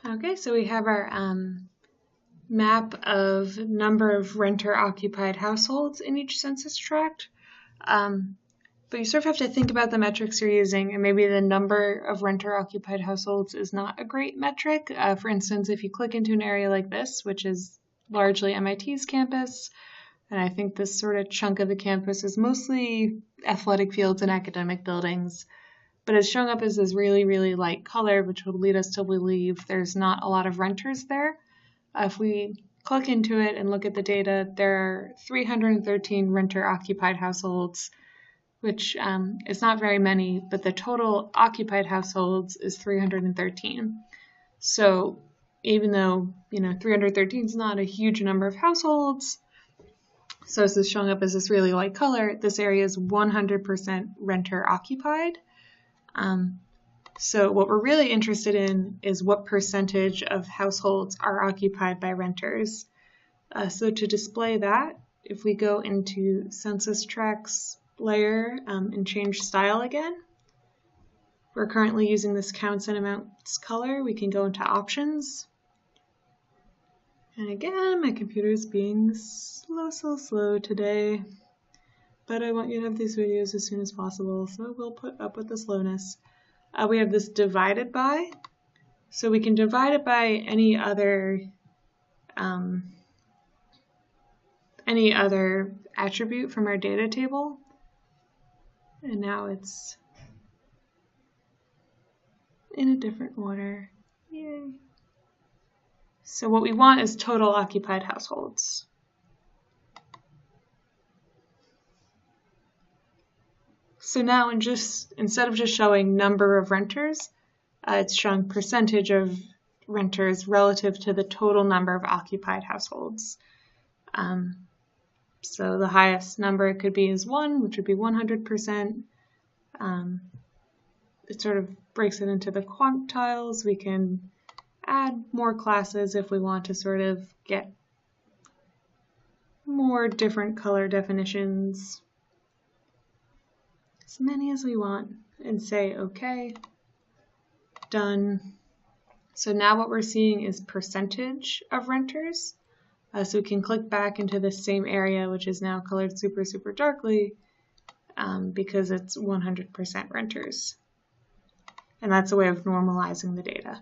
Okay, so we have our map of number of renter-occupied households in each census tract. But you sort of have to think about the metrics you're using, and maybe the number of renter-occupied households is not a great metric. For instance, if you click into an area like this, which is largely MIT's campus, and I think this sort of chunk of the campus is mostly athletic fields and academic buildings, but it's showing up as this really, really light color, which would lead us to believe there's not a lot of renters there. If we click into it and look at the data, there are 313 renter-occupied households, which is not very many, but the total occupied households is 313. So even though 313 is not a huge number of households, so this is showing up as this really light color, this area is 100% renter-occupied. So what we're really interested in is what percentage of households are occupied by renters. So to display that, if we go into census tracts layer and change style again, we're currently using this counts and amounts color. We can go into options. And again, my computer is being slow today, but I want you to have these videos as soon as possible, so we'll put up with the slowness. We have this divided by, so we can divide it by any other attribute from our data table, and now it's in a different order. Yay! So what we want is total occupied households. So now instead of just showing number of renters, it's showing percentage of renters relative to the total number of occupied households. So the highest number it could be is 1, which would be 100%. It sort of breaks it into the quantiles. We can add more classes if we want to sort of get more different color definitions. As many as we want, and say OK, done. So now what we're seeing is percentage of renters. So we can click back into the same area, which is now colored super darkly because it's 100% renters. And that's a way of normalizing the data.